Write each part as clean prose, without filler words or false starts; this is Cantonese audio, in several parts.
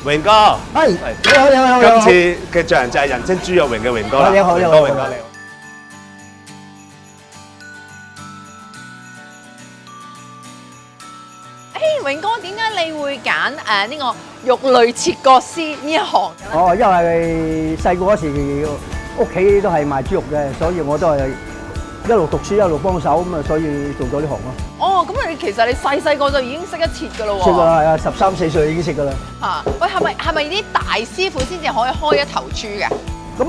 榮哥，係，你好，你好，你好。今次嘅象就係人稱豬肉榮嘅榮哥啦。你好，你好，榮哥，你好。榮哥，點解你會揀呢個肉類切割師呢一行嘅咧？哦，因為細個嗰時屋企都係賣豬肉嘅，所以我都係一路讀書一路幫手咁啊，所以做咗呢行咯。哦，咁其實你細個就已經識得切㗎咯喎？識㗎啦，係啊，13、14歲已經識㗎啦。嚇！喂，係咪啲大師傅先至可以開一頭豬嘅？咁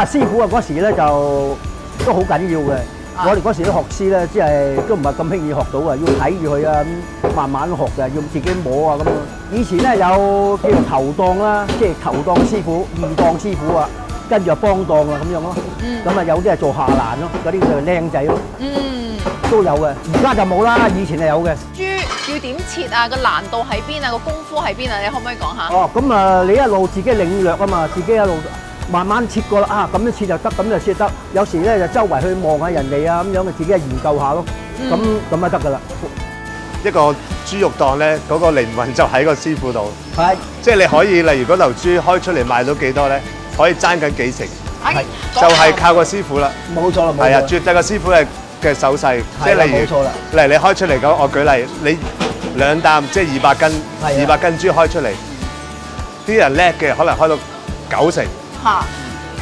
師傅啊嗰時咧就都好緊要嘅。我哋嗰時啲學師咧，即係都唔係咁輕易學到啊，要睇住佢啊，咁慢慢學嘅，要自己摸啊咁啊。以前咧有叫做頭檔啦，即係頭檔師傅、二檔師傅啊，跟住就幫檔啊咁樣咯。咁啊有啲係做下欄咯，嗰啲就靚仔咯。都有嘅，而家就冇啦，以前係有嘅。豬要點切啊？個難度喺邊啊？個功夫喺邊啊？你可唔可以講下？哦，咁啊，你一路自己領略啊嘛，自己一路慢慢切過啦，啊咁樣切就得，咁就切得。有時咧就周圍去望下人哋啊，咁樣啊自己研究下咯。咁啊得㗎啦。一個豬肉檔咧，嗰個靈魂就喺個師傅度。係，即係你可以，例如嗰頭豬開出嚟賣到幾多咧，可以爭緊幾成，係就係靠個師傅啦。冇錯啦，冇錯。係啊，絕對個師傅嘅手勢，即係例如，例如你開出嚟講，我舉例，你2擔即係200斤，200斤豬開出嚟，啲人叻嘅可能開到9成，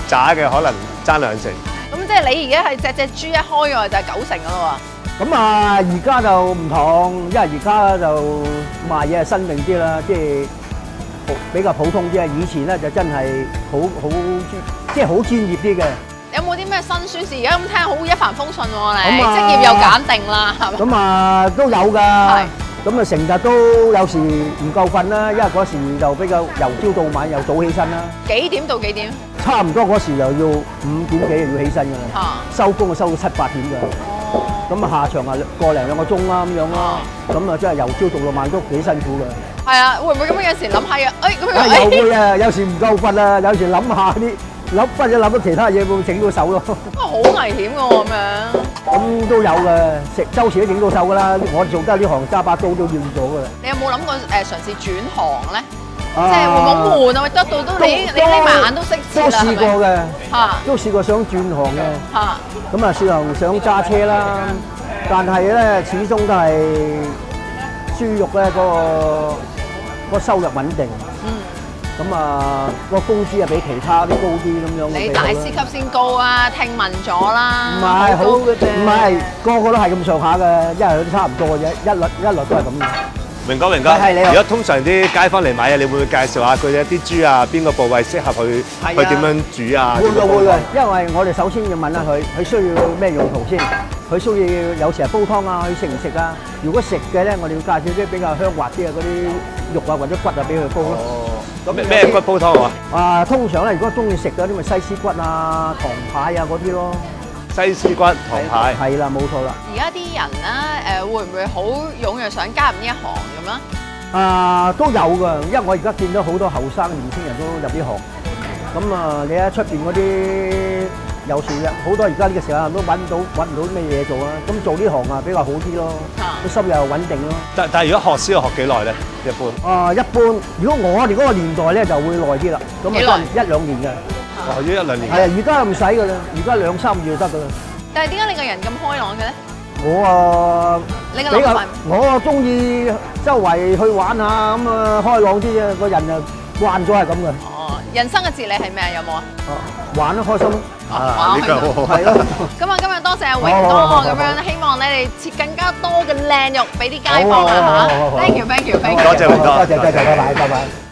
渣嘅可能爭2成。咁即係你而家係隻豬一開嘅話就係9成㗎咯喎。咁啊，而家就唔同，因為而家就賣嘢係新穎啲啦，即係比較普通啲啊。以前咧就真係即係好專業啲嘅。有冇啲咩辛酸事？而家咁聽好一帆風順喎，你職業又揀定啦，係咪？咁啊都有㗎。咁啊成日都有時唔夠瞓啦，因為嗰時就比較由朝到晚又早起身啦。幾點到幾點？差唔多嗰時又要5點幾就要起身㗎啦。收工就收到7、8點㗎。咁啊下場啊個零2個鐘啦咁樣咯。咁啊真係由朝到晚都幾辛苦㗎。係啊，會唔會咁樣有時諗下嘅？咁樣又會啊，有時唔夠瞓啊，有時諗下啲諗到其他嘢會整到手咯。好危險㗎喎咁樣。咁都有嘅，周時都整到手㗎啦。我做得呢行揸把刀都要咗㗎啦。你有冇諗過嘗試轉行咧？即係會唔會好悶啊？得到都你匿埋眼都識切啦，都試過嘅，都試過想轉行嘅。咁啊，想揸車啦，但係咧始終都係豬肉咧個收入穩定。咁啊，個工資啊比其他啲高啲咁樣。你大師級先高啊，聽聞咗啦。唔係好嘅啫，唔係個個都係咁上下嘅，因為佢都差唔多嘅啫，一律都係咁嘅。榮哥，如果通常啲街坊嚟買嘢，你會唔會介紹下佢哋啲豬啊，邊個部位適合佢點樣煮啊？會嘅，因為我哋首先要問下佢需要咩用途先。佢需要有時係煲湯啊，佢食唔食啊？如果食嘅咧，我哋要介紹啲比較香滑啲嘅嗰啲肉啊或者骨啊俾佢煲咯。咁咩骨煲湯啊？通常咧，如果中意食嗰啲咪西施骨啊、糖排啊嗰啲咯。西施骨、糖排。係啦，冇錯啦。而家啲人咧會唔會好踴躍想加入呢一行咁啊？都有㗎，因為我而家見到好多後生年輕人都入呢行。咁啊，你喺出邊嗰啲有時好多而家呢個時間都揾唔到咩嘢做啊。咁做呢行啊比較好啲咯，個收入又穩定咯。但係如果學師要學幾耐咧？一般。一般。如果我哋嗰個年代咧就會耐啲啦。咁啊1、2年嘅。要1、2年。係啊，而家唔使㗎啦，而家2、3個月就得㗎啦。但係點解你個人咁開朗嘅咧？你個諗法？我中意周圍去玩下，咁啊開朗啲啫，個人就慣咗係咁嘅。人生嘅哲理係咩啊？有冇啊？玩得開心。呢個好好。係咯。咁啊，今日多謝阿榮哥咁樣，希望你哋切更加多嘅靚肉俾啲街坊啊嚇。Thank you，thank you，thank you。多謝榮哥。多謝，拜拜。